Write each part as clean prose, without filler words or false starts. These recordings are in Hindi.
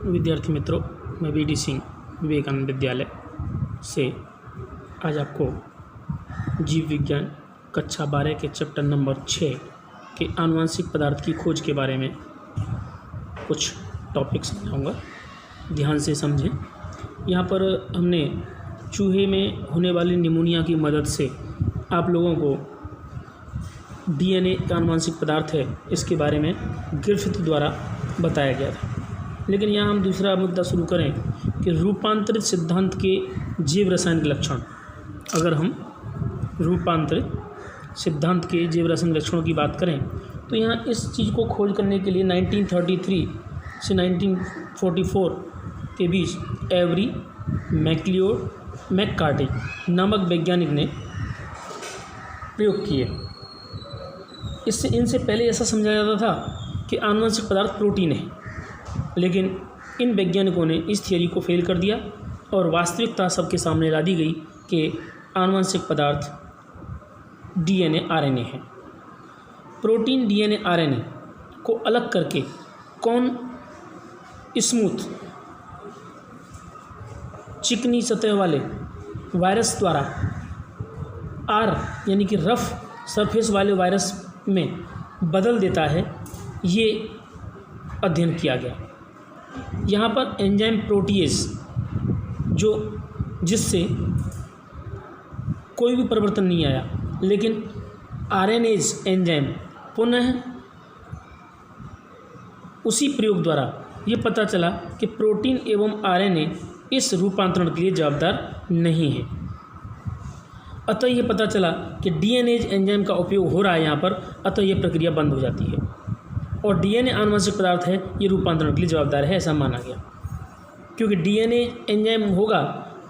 विद्यार्थी मित्रों, मैं वीडी सिंह विवेकानंद विद्यालय से आज आपको जीव विज्ञान कक्षा 12 के चैप्टर नंबर 6 के आनुवंशिक पदार्थ की खोज के बारे में कुछ टॉपिक्स समझाऊंगा। ध्यान से समझें। यहाँ पर हमने चूहे में होने वाली निमोनिया की मदद से आप लोगों को डीएनए एक आनुवंशिक पदार्थ है, इसके बारे में ग्रिफिथ द्वारा बताया गया था। लेकिन यहाँ हम दूसरा मुद्दा शुरू करें कि रूपांतरित सिद्धांत के जैव रासायनिक लक्षण। अगर हम रूपांतरित सिद्धांत के जैव रासायनिक लक्षणों की बात करें तो यहाँ इस चीज़ को खोज करने के लिए 1933 से 1944 के बीच एवरी मैक्लियोड मैककार्टी नामक वैज्ञानिक ने प्रयोग किए। इनसे पहले ऐसा समझा जाता था कि आनुवंशिक पदार्थ प्रोटीन है, लेकिन इन वैज्ञानिकों ने इस थियरी को फेल कर दिया और वास्तविकता सबके सामने ला दी गई कि आनुवंशिक पदार्थ डीएनए आरएनए है। प्रोटीन डीएनए आरएनए को अलग करके कौन स्मूथ चिकनी सतह वाले वायरस द्वारा आर यानी कि रफ सरफेस वाले वायरस में बदल देता है, ये अध्ययन किया गया। यहाँ पर एंजाइम प्रोटीएज जिससे कोई भी परिवर्तन नहीं आया, लेकिन आरएनएज एंजाइम पुनः उसी प्रयोग द्वारा ये पता चला कि प्रोटीन एवं आरएनए इस रूपांतरण के लिए जवाबदार नहीं है। अतः ये पता चला कि डीएनए एंजाइम का उपयोग हो रहा है यहाँ पर, अतः ये प्रक्रिया बंद हो जाती है और डीएनए आनुवंशिक पदार्थ है, ये रूपांतरण के लिए जवाबदार है, ऐसा माना गया। क्योंकि डीएनए एंजाइम होगा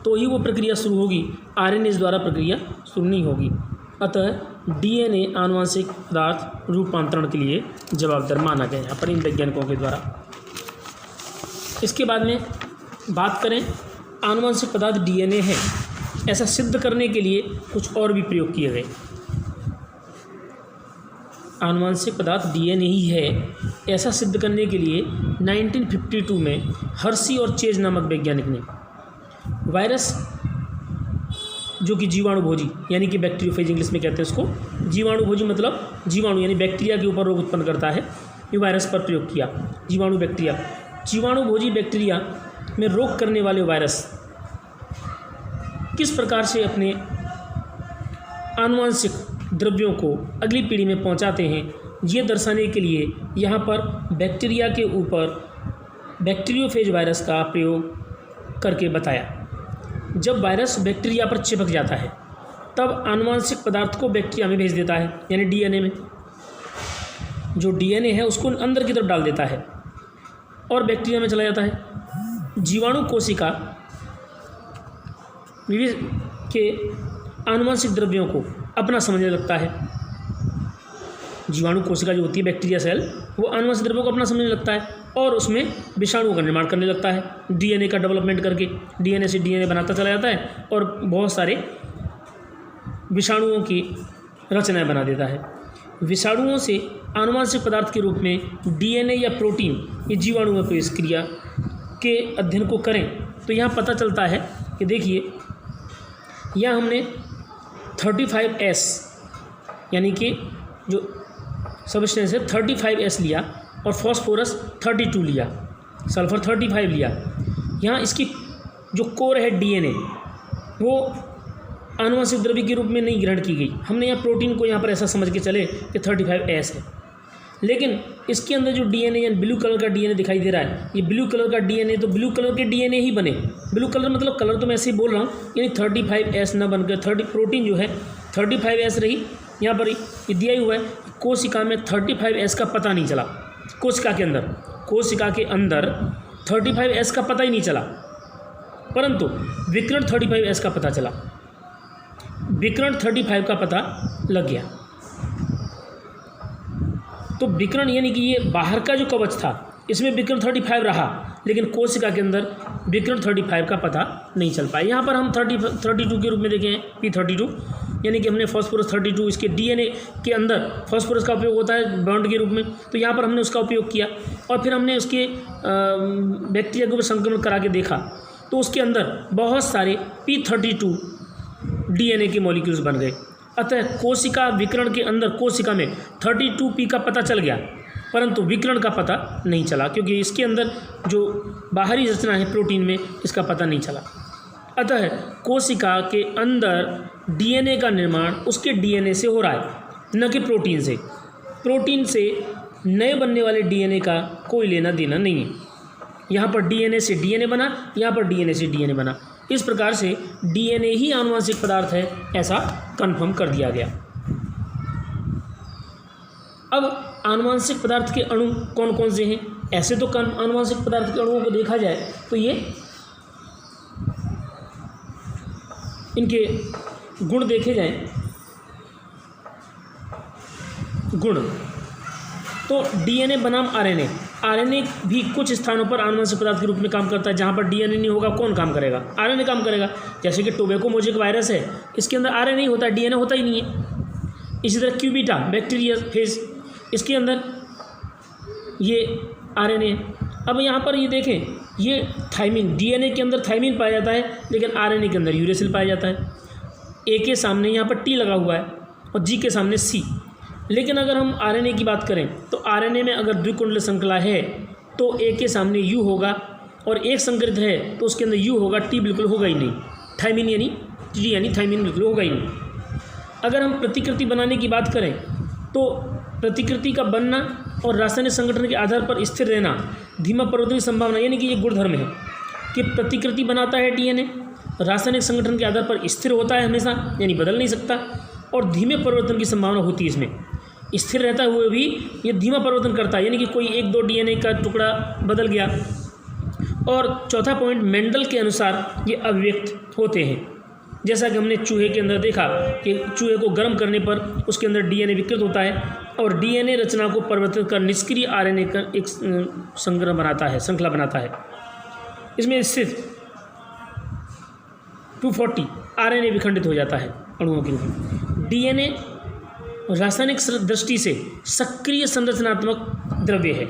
तो ही वो प्रक्रिया शुरू होगी, आरएनए द्वारा प्रक्रिया शुरू नहीं होगी। अतः डीएनए आनुवंशिक पदार्थ रूपांतरण के लिए जवाबदार माना गया यहाँ पर इन वैज्ञानिकों के द्वारा। इसके बाद में बात करें आनुवंशिक पदार्थ डीएनए है, ऐसा सिद्ध करने के लिए कुछ और भी प्रयोग किए गए। आनुवंशिक पदार्थ डीएनए ही है, ऐसा सिद्ध करने के लिए 1952 में हर्शी और चेज नामक वैज्ञानिक ने वायरस जो कि जीवाणुभोजी यानी कि बैक्टीरियोफेज इंग्लिश में कहते हैं उसको, जीवाणुभोजी मतलब जीवाणु यानी बैक्टीरिया के ऊपर रोग उत्पन्न करता है, ये वायरस पर प्रयोग किया। जीवाणुभोजी बैक्टीरिया में रोग करने वाले वायरस किस प्रकार से अपने आनुवंशिक द्रव्यों को अगली पीढ़ी में पहुंचाते हैं, ये दर्शाने के लिए यहाँ पर बैक्टीरिया के ऊपर बैक्टीरियोफेज वायरस का प्रयोग करके बताया। जब वायरस बैक्टीरिया पर चिपक जाता है तब आनुवंशिक पदार्थ को बैक्टीरिया में भेज देता है, यानी डीएनए में। जो डीएनए है उसको अंदर की तरफ डाल देता है और बैक्टीरिया में चला जाता है। जीवाणु कोशिका के आनुवंशिक द्रव्यों को अपना समझने लगता है। जीवाणु कोशिका जो होती है बैक्टीरिया सेल, वो आनुवंशिक द्रव्यों को अपना समझने लगता है और उसमें विषाणुओं का निर्माण करने लगता है। डीएनए का डेवलपमेंट करके डीएनए से डीएनए बनाता चला जाता है और बहुत सारे विषाणुओं की रचनाएं बना देता है। विषाणुओं से आनुवंशिक पदार्थ के रूप में डीएनए या प्रोटीन ये जीवाणु में प्रवेश क्रिया के अध्ययन को करें तो यहाँ पता चलता है कि देखिए, यहाँ हमने 35S यानी कि जो सबस्टेंस है 35S लिया और फॉस्फोरस 32 लिया, सल्फर 35 लिया। यहाँ इसकी जो कोर है डीएनए वो आनुवंशिक द्रव्य के रूप में नहीं ग्रहण की गई। हमने यहाँ प्रोटीन को यहाँ पर ऐसा समझ के चले कि 35S है, लेकिन इसके अंदर जो डीएनए यानी ब्लू कलर का डीएनए दिखाई दे रहा है, ये ब्लू कलर का डीएनए, तो ब्लू कलर के डीएनए ही बने। ब्लू कलर मतलब कलर तो मैं ऐसे ही बोल रहा हूँ, यानी 35S न बनकर 30 प्रोटीन जो है 35S रही। यहाँ पर ये दिया ही हुआ है, कोशिका में 35S का पता नहीं चला। कोशिका के अंदर 35S का पता ही नहीं चला, परंतु विकिरण 35S का पता चला। विकिरण 35 का पता लग गया। तो विकिरण यानी कि ये बाहर का जो कवच था इसमें विकिरण 35 रहा, लेकिन कोशिका के अंदर विकिरण 35 का पता नहीं चल पाया। यहाँ पर हम 32 के रूप में देखें P32, यानी कि हमने फास्फोरस 32 इसके डीएनए के अंदर फास्फोरस का उपयोग होता है बॉन्ड के रूप में, तो यहाँ पर हमने उसका उपयोग किया और फिर हमने उसके बैक्टीरिया के ऊपर संक्रमण करा के देखा तो उसके अंदर बहुत सारे P32 डीएनए के मॉलिक्यूल्स बन गए। अतः कोशिका विकर्ण के अंदर कोशिका में 32P का पता चल गया, परंतु विकर्ण का पता नहीं चला क्योंकि इसके अंदर जो बाहरी रचना है प्रोटीन में इसका पता नहीं चला। अतः कोशिका के अंदर डीएनए का निर्माण उसके डीएनए से हो रहा है, न कि प्रोटीन से। प्रोटीन से नए बनने वाले डीएनए का कोई लेना देना नहीं है। यहाँ पर डीएनए से डीएनए बना, यहाँ पर डीएनए से डीएनए बना। इस प्रकार से डीएनए ही आनुवंशिक पदार्थ है ऐसा कन्फर्म कर दिया गया। अब आनुवंशिक पदार्थ के अणु कौन कौन से हैं? ऐसे तो आनुवंशिक पदार्थ के अणुओं को देखा जाए तो ये इनके गुण देखे जाएं, गुण तो डीएनए बनाम आरएनए। आरएनए भी कुछ स्थानों पर आनुवंशिक पदार्थ के रूप में काम करता है। जहाँ पर डीएनए नहीं होगा कौन काम करेगा? आरएनए काम करेगा। जैसे कि टोबैको मोज़ेक वायरस है, इसके अंदर आरएनए नहीं होता, डीएनए होता ही नहीं है। इसी तरह क्यूबिटा बैक्टीरिया फेज, इसके अंदर ये आरएनए है। अब यहाँ पर ये देखें, ये थाइमिन, डीएनए के अंदर थाइमिन पाया जाता है लेकिन आरएनए के अंदर यूरेसिल पाया जाता है। ए के सामने यहाँ पर टी लगा हुआ है और जी के सामने सी। लेकिन अगर हम आरएनए की बात करें तो आरएनए में अगर द्विकुंडल श्रृंखला है तो ए के सामने यू होगा और एक संकरित है तो उसके अंदर यू होगा, टी बिल्कुल होगा ही नहीं। थाइमिन यानी टी यानी थाइमिन बिल्कुल होगा ही नहीं। अगर हम प्रतिकृति बनाने की बात करें तो प्रतिकृति का बनना और रासायनिक संगठन के आधार पर स्थिर रहना, धीमा परिवर्तन की संभावना, यानी कि ये गुणधर्म है कि प्रतिकृति बनाता है डीएनए, रासायनिक संगठन के आधार पर स्थिर होता है हमेशा, यानी बदल नहीं सकता, और धीमे परिवर्तन की संभावना होती है इसमें। स्थिर रहता हुए भी ये धीमा परिवर्तन करता है, यानी कि कोई 1-2 डीएनए का टुकड़ा बदल गया। और चौथा पॉइंट, मेंडल के अनुसार ये अभिव्यक्त होते हैं। जैसा कि हमने चूहे के अंदर देखा कि चूहे को गर्म करने पर उसके अंदर डीएनए विकृत होता है और डीएनए रचना को परिवर्तित कर निष्क्रिय आरएनए का एक संग्रह बनाता है, श्रृंखला बनाता है। इसमें स्थित 240 आरएनए विखंडित हो जाता है अणुओं के रूप में। डीएनए रासायनिक दृष्टि से सक्रिय संरचनात्मक द्रव्य है,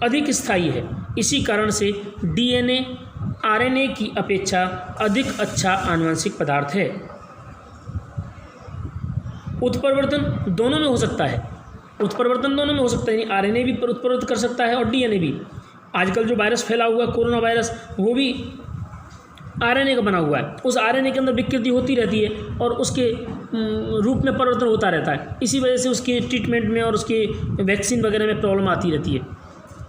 अधिक स्थायी है। इसी कारण से डीएनए आरएनए की अपेक्षा अधिक अच्छा आनुवंशिक पदार्थ है। उत्परिवर्तन दोनों में हो सकता है, उत्परिवर्तन दोनों में हो सकता है, यानी आरएनए भी उत्परिवर्तित कर सकता है और डीएनए भी। आजकल जो वायरस फैला हुआ है कोरोना वायरस, वो भी आरएनए का बना हुआ है। उस आरएनए के अंदर विकृति होती रहती है और उसके रूप में परिवर्तन होता रहता है। इसी वजह से उसके ट्रीटमेंट में और उसके वैक्सीन वगैरह में प्रॉब्लम आती रहती है,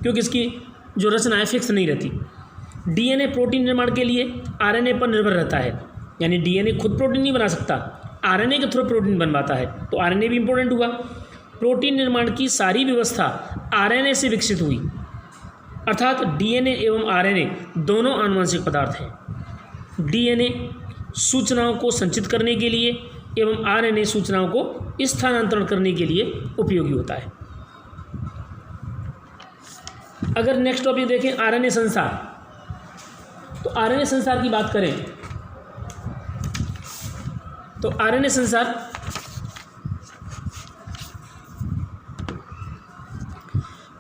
क्योंकि इसकी जो रचना है फिक्स नहीं रहती। डीएनए प्रोटीन निर्माण के लिए आरएनए पर निर्भर रहता है, यानी डीएनए खुद प्रोटीन नहीं बना सकता, आरएनए के थ्रू प्रोटीन बनवाता है, तो आरएनए भी इंपॉर्टेंट हुआ। प्रोटीन निर्माण की सारी व्यवस्था आरएनए से विकसित हुई, अर्थात डीएनए एवं आरएनए दोनों आनुवंशिक पदार्थ हैं। डीएनए सूचनाओं को संचित करने के लिए एवं आरएनए सूचनाओं को स्थानांतरण करने के लिए उपयोगी होता है। अगर नेक्स्ट टॉपिक देखें आरएनए संसार, तो आरएनए संसार की बात करें तो आरएनए संसार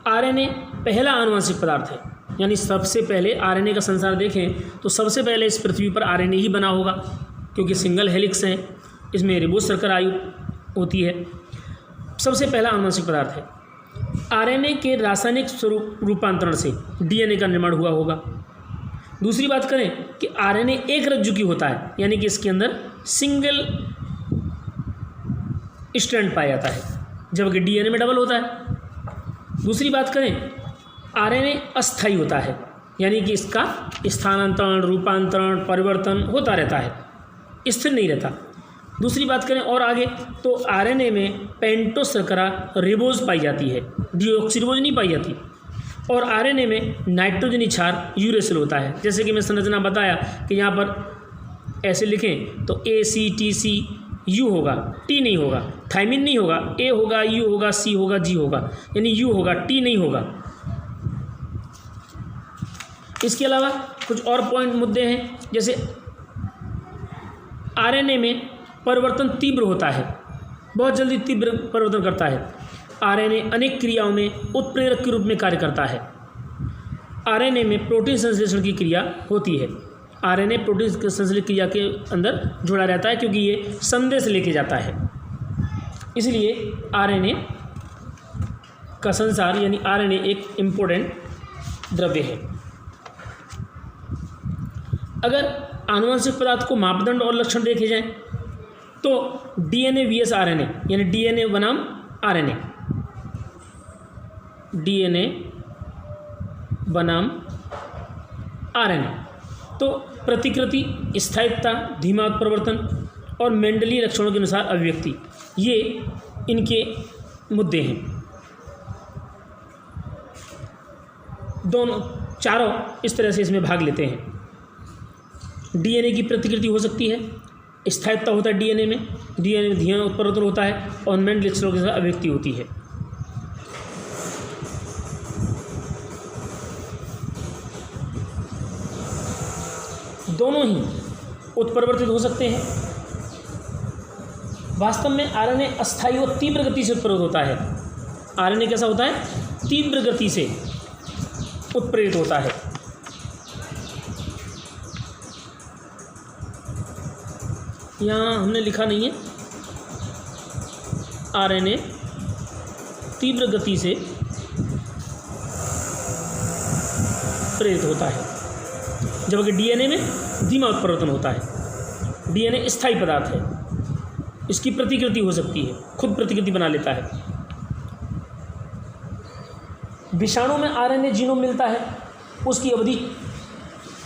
आरएनए पहला आनुवंशिक पदार्थ है, यानी सबसे पहले आरएनए का संसार देखें तो सबसे पहले इस पृथ्वी पर आरएनए ही बना होगा, क्योंकि सिंगल हेलिक्स है, इसमें रिबोज सर्कल आयु होती है। सबसे पहला आनुवंशिक पदार्थ है। आरएनए के रासायनिक स्वरूप रूपांतरण से डीएनए का निर्माण हुआ होगा। दूसरी बात करें कि आरएनए एक रज्जु होता है, यानी कि इसके अंदर सिंगल स्ट्रैंड पाया जाता है, जबकि डीएनए में डबल होता है। दूसरी बात करें, आरएनए अस्थायी होता है, यानी कि इसका स्थानांतरण, रूपांतरण, परिवर्तन होता रहता है, स्थिर नहीं रहता। दूसरी बात करें और आगे, तो आरएनए में पेंटोस शर्करा रिबोज पाई जाती है, डीऑक्सीरिबोज नहीं पाई जाती। और आरएनए में नाइट्रोजनी क्षार यूरेसिल होता है। जैसे कि मैं संरचना बताया कि यहाँ पर ऐसे लिखें तो ACTC यू होगा, टी नहीं होगा, थाइमिन नहीं होगा, ए होगा, यू होगा, सी होगा, जी होगा, यानी यू होगा, टी नहीं होगा। इसके अलावा कुछ और पॉइंट मुद्दे हैं, जैसे आरएनए में परिवर्तन तीव्र होता है, बहुत जल्दी तीव्र परिवर्तन करता है। आरएनए अनेक क्रियाओं में उत्प्रेरक के रूप में कार्य करता है। आरएनए में प्रोटीन संश्लेषण की क्रिया होती है। आरएनए प्रोटीन संश्लेषण क्रिया के अंदर जुड़ा रहता है क्योंकि ये संदेश लेके जाता है। इसलिए आरएनए का संसार यानी आरएनए एक इम्पोर्टेंट द्रव्य है। अगर आनुवंशिक पदार्थ को मापदंड और लक्षण देखे जाएं तो डीएनए वीएस आरएनए यानी डीएनए बनाम आरएनए, डीएनए बनाम आरएनए, तो प्रतिकृति, स्थायिकता, धीमा उत्परिवर्तन और मेंडलीय लक्षणों के अनुसार अभिव्यक्ति, ये इनके मुद्दे हैं। दोनों चारों इस तरह से इसमें भाग लेते हैं। डीएनए की प्रतिकृति हो सकती है, स्थायिकता होता है डीएनए में धीमा उत्परिवर्तन होता है और मेंडलीय लक्षणों के साथ अभिव्यक्ति होती है। दोनों ही उत्परिवर्तित हो सकते हैं। वास्तव में आरएनए अस्थायी और तीव्र गति से उत्परिवर्तित होता है। आरएनए कैसा होता है? तीव्र गति से उत्प्रेरित होता है। यहाँ हमने लिखा नहीं है, आरएनए तीव्र गति से प्रेरित होता है, जबकि डीएनए में धीमा उत्परिवर्तन होता है। डीएनए स्थायी पदार्थ है, इसकी प्रतिकृति हो सकती है, खुद प्रतिकृति बना लेता है। विषाणु में आरएनए जीनोम मिलता है, उसकी अवधि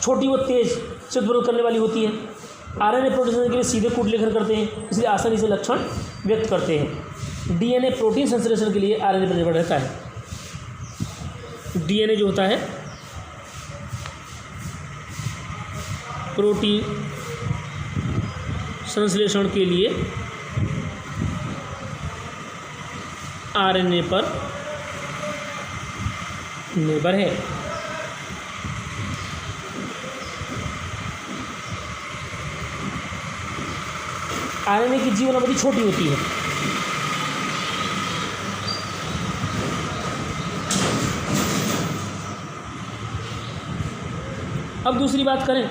छोटी व तेज से उत्परिवर्तन करने वाली होती है। आरएनए प्रोटीन के लिए सीधे कूट लेखन करते हैं, इसलिए आसानी से लक्षण व्यक्त करते हैं। डीएनए प्रोटीन संश्लेषण के लिए आरएनए पर निर्भर रहता है। डीएनए जो होता है प्रोटीन संश्लेषण के लिए आरएनए पर निर्भर है। आरएनए की जीवन अवधि छोटी होती है। अब दूसरी बात करें,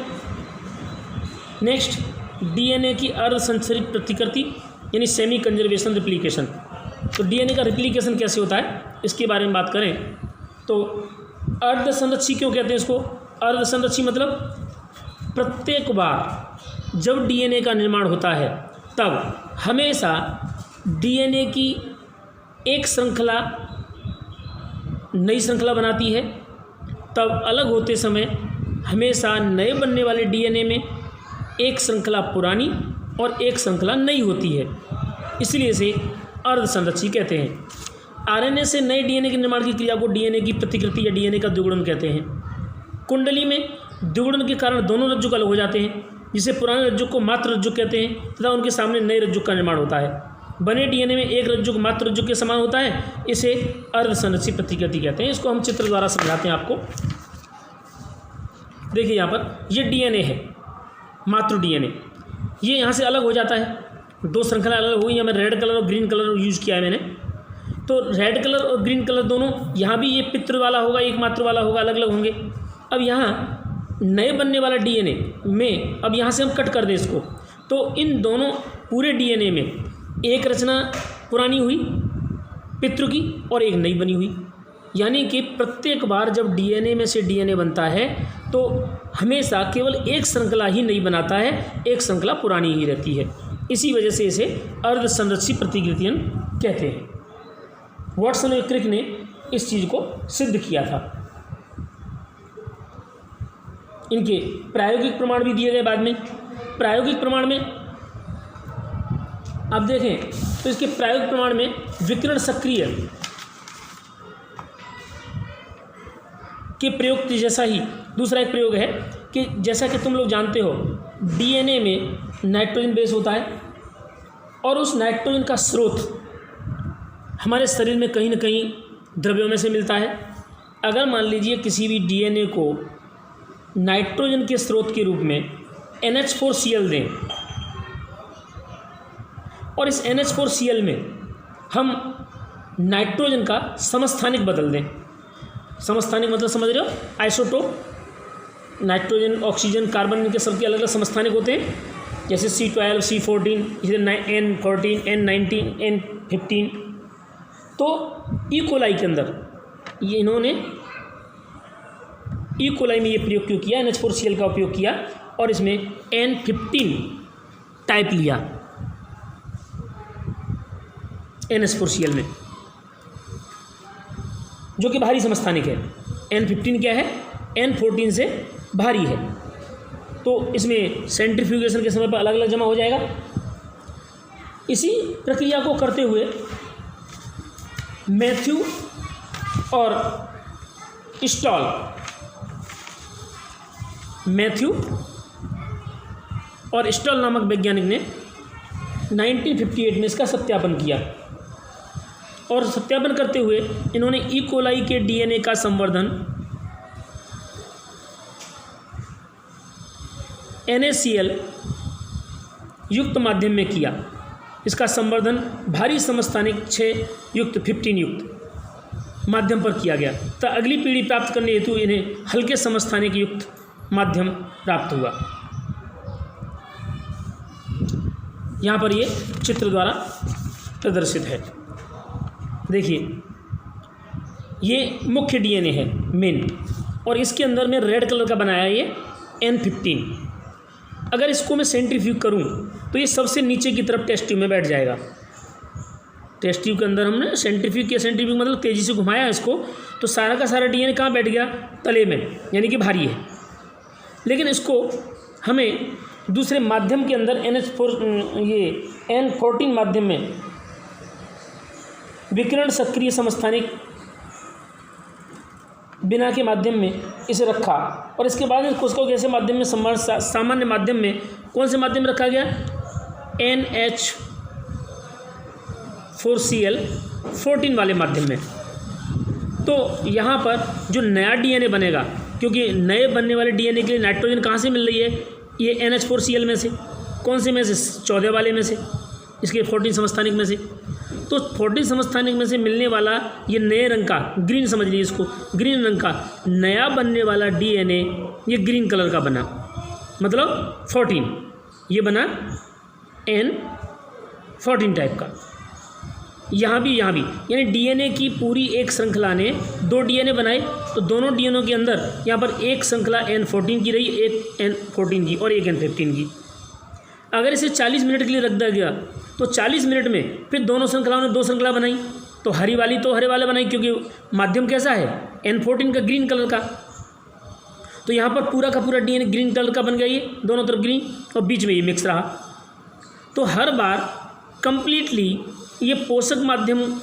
नेक्स्ट डीएनए की अर्ध संचरित प्रतिकृति यानी सेमी कंजर्वेशन रिप्लिकेशन। तो डीएनए का रिप्लिकेशन कैसे होता है इसके बारे में बात करें तो अर्ध संरक्षी क्यों कहते हैं इसको? अर्ध संरक्षी मतलब प्रत्येक बार जब डीएनए का निर्माण होता है तब हमेशा डीएनए की एक श्रृंखला नई श्रृंखला बनाती है, तब अलग होते समय हमेशा नए बनने वाले डीएनए में एक श्रृंखला पुरानी और एक श्रृंखला नई होती है, इसलिए इसे अर्ध संरक्षी कहते हैं। आरएनए से नए डीएनए के निर्माण की क्रिया को डीएनए की प्रतिकृति या डीएनए का द्विगुणन कहते हैं। कुंडली में द्विगुणन के कारण दोनों रज्जुक अलग हो जाते हैं, जिसे पुराने रज्जुक को मात्र रज्जुक कहते हैं तथा उनके सामने नए रज्जुक का निर्माण होता है। बने डीएनए में एक रज्जुक मात्र रज्जुक के समान होता है, इसे अर्ध संरक्षित प्रतिकृति कहते हैं। इसको हम चित्र द्वारा समझाते हैं आपको। देखिए यहाँ पर ये डीएनए है, मातृ डीएनए, ये यहाँ से अलग हो जाता है, दो श्रृंखला अलग हुई। मैं रेड कलर और ग्रीन कलर यूज किया है मैंने, तो रेड कलर और ग्रीन कलर दोनों, यहाँ भी ये पितृ वाला होगा, एक मातृ वाला होगा, अलग अलग होंगे। अब यहाँ नए बनने वाला डीएनए में अब यहाँ से हम कट कर दें इसको, तो इन दोनों पूरे डीएनए में एक रचना पुरानी हुई पितृ की और एक नई बनी हुई, यानी कि प्रत्येक बार जब डीएनए में से डीएनए बनता है तो हमेशा केवल एक श्रृंखला ही नई बनाता है, एक श्रृंखला पुरानी ही रहती है। इसी वजह से इसे अर्ध संरक्षित प्रतिकृतियां कहते हैं। वाटसन और क्रिक ने इस चीज़ को सिद्ध किया था। इनके प्रायोगिक प्रमाण भी दिए गए बाद में। प्रायोगिक प्रमाण में आप देखें तो इसके प्रायोगिक प्रमाण में विकिरण सक्रिय के प्रयोग के जैसा ही दूसरा एक प्रयोग है कि जैसा कि तुम लोग जानते हो डीएनए में नाइट्रोजन बेस होता है और उस नाइट्रोजन का स्रोत हमारे शरीर में कहीं ना कहीं द्रव्यों में से मिलता है। अगर मान लीजिए किसी भी डीएनए को नाइट्रोजन के स्रोत के रूप में NH4Cl दें और इस NH4Cl में हम नाइट्रोजन का समस्थानिक बदल दें। समस्थानिक मतलब समझ रहे हो, आइसोटोप, नाइट्रोजन, ऑक्सीजन, कार्बन, इनके सबके अलग अलग समस्थानिक होते हैं, जैसे C12, C14, इधर N14, N19, N15। तो ई कोलाई के अंदर ये इन्होंने ई कोलाई में ये प्रयोग क्यों किया, NH4Cl का उपयोग किया और इसमें N15 टाइप लिया NH4Cl में, जो कि भारी समस्थानिक है। N15 क्या है, N14 से भारी है। तो इसमें सेंट्रीफ्यूगेशन के समय पर अलग अलग जमा हो जाएगा। इसी प्रक्रिया को करते हुए मैथ्यू और स्टॉल, मैथ्यू और स्टॉल नामक वैज्ञानिक ने 1958 में इसका सत्यापन किया और सत्यापन करते हुए इन्होंने ई कोलाई के DNA का संवर्धन NaCl युक्त माध्यम में किया। इसका संवर्धन भारी समस्थानिक 6 युक्त 15 युक्त माध्यम पर किया गया। तो अगली पीढ़ी प्राप्त करने हेतु इन्हें हल्के समस्थानिक युक्त माध्यम प्राप्त हुआ। यहाँ पर ये चित्र द्वारा प्रदर्शित है। देखिए, ये मुख्य DNA है मेन, और इसके अंदर में रेड कलर का बनाया है ये N15। अगर इसको मैं सेंट्रीफ्यूग करूं तो ये सबसे नीचे की तरफ टेस्ट ट्यूब में बैठ जाएगा। टेस्ट ट्यूब के अंदर हमने सेंट्रीफ्यूग किया, सेंट्रीफ्यूग मतलब तेज़ी से घुमाया इसको, तो सारा का सारा DNA कहाँ बैठ गया, तले में, यानी कि भारी है। लेकिन इसको हमें दूसरे माध्यम के अंदर N14 माध्यम में विकिरण सक्रिय समस्थानिक बिना के माध्यम में इसे रखा, और इसके बाद इस कोशिका को कैसे माध्यम में सामान्य माध्यम में, कौन से माध्यम में रखा गया, NH4Cl 14 वाले माध्यम में। तो यहाँ पर जो नया DNA बनेगा, क्योंकि नए बनने वाले DNA के लिए नाइट्रोजन कहाँ से मिल रही है, ये NH4Cl में से, कौन से में से, 14 वाले में से, इसके 14 समस्थानिक में से। तो 14 समस्थानिक में से मिलने वाला ये नए रंग का, ग्रीन समझ लीजिए इसको, ग्रीन रंग का नया बनने वाला DNA ये ग्रीन कलर का बना, मतलब 14, ये बना N14 टाइप का। यहाँ भी यानी DNA की पूरी एक श्रृंखला ने 2 DNA बनाए, तो दोनों DNA के अंदर यहाँ पर एक श्रृंखला N14 की रही, एक N14 की और एक N15 की। अगर इसे 40 मिनट के लिए रख दिया गया तो 40 मिनट में फिर दोनों श्रृंखलाओं ने 2 श्रृंखला बनाई, तो हरी वाली तो हरे वाले बनाई, क्योंकि माध्यम कैसा है, N14 का ग्रीन कलर का। तो यहाँ पर पूरा का पूरा DNA ग्रीन कलर का बन गया, ये दोनों तरफ ग्रीन और बीच में ये मिक्स रहा। तो हर बार कंप्लीटली ये पोषक माध्यम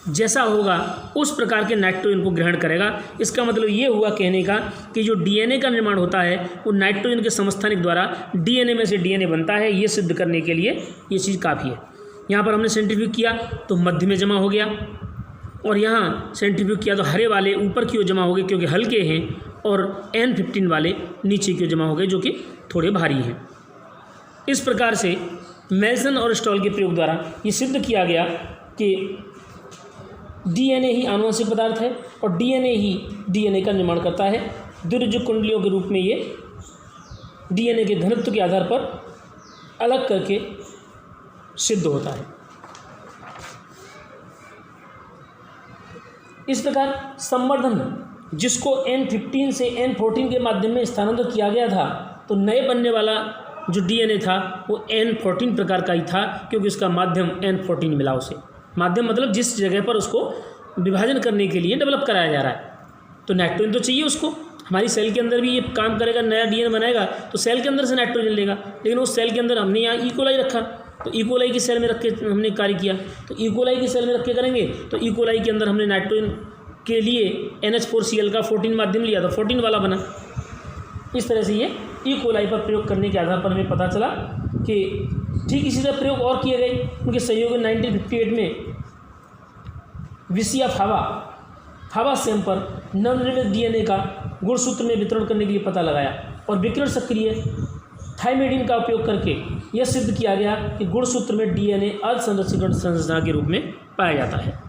जैसा होगा उस प्रकार के नाइट्रोजन को ग्रहण करेगा। इसका मतलब ये हुआ कहने का कि जो DNA का निर्माण होता है वो नाइट्रोजन के समस्थानिक द्वारा DNA में से DNA बनता है। ये सिद्ध करने के लिए ये चीज़ काफ़ी है। यहाँ पर हमने सेंट्रीफ्यूग किया तो मध्य में जमा हो गया, और यहाँ सेंट्रीफ्यूग किया तो हरे वाले ऊपर की ओर जमा हो गए क्योंकि हल्के हैं, और N15 वाले नीचे की ओर जमा हो गए जो कि थोड़े भारी हैं। इस प्रकार से मेल्सन और स्टॉल के प्रयोग द्वारा ये सिद्ध किया गया कि DNA ही आनुवंशिक पदार्थ है और DNA ही DNA का निर्माण करता है। द्विरुजुक कुंडलियों के रूप में ये DNA के घनत्व के आधार पर अलग करके सिद्ध होता है। इस प्रकार संवर्धन जिसको N15 से N14 के माध्यम में स्थानांतरित किया गया था, तो नए बनने वाला जो DNA था वो N14 प्रकार का ही था, क्योंकि उसका माध्यम N14 मिला उसे। माध्यम मतलब जिस जगह पर उसको विभाजन करने के लिए डेवलप कराया जा रहा है। तो नाइट्रोजन तो चाहिए उसको, हमारी सेल के अंदर भी ये काम करेगा, नया DNA बनाएगा तो सेल के अंदर से नाइट्रोजन लेगा। लेकिन उस सेल के अंदर हमने यहाँ ई कोलाई रखा, तो ई कोलाई की सेल में रख के हमने कार्य किया। तो ई कोलाई की सेल में रख के करेंगे तो ई कोलाई के अंदर हमने नाइट्रोजन के लिए NH4Cl का 14 माध्यम लिया, तो 14 वाला बना। इस तरह से ये ई कोलाई पर प्रयोग करने के आधार पर हमें पता चला कि ठीक इसी तरह प्रयोग और किए गए। उनके सहयोगी 1958 में विसिया फावा सैम पर नवनिर्मित DNA का गुणसूत्र में वितरण करने के लिए पता लगाया, और विकिरण सक्रिय थाइमेडिन का उपयोग करके यह सिद्ध किया गया कि गुणसूत्र में DNA अर्ध संरचना के रूप में पाया जाता है।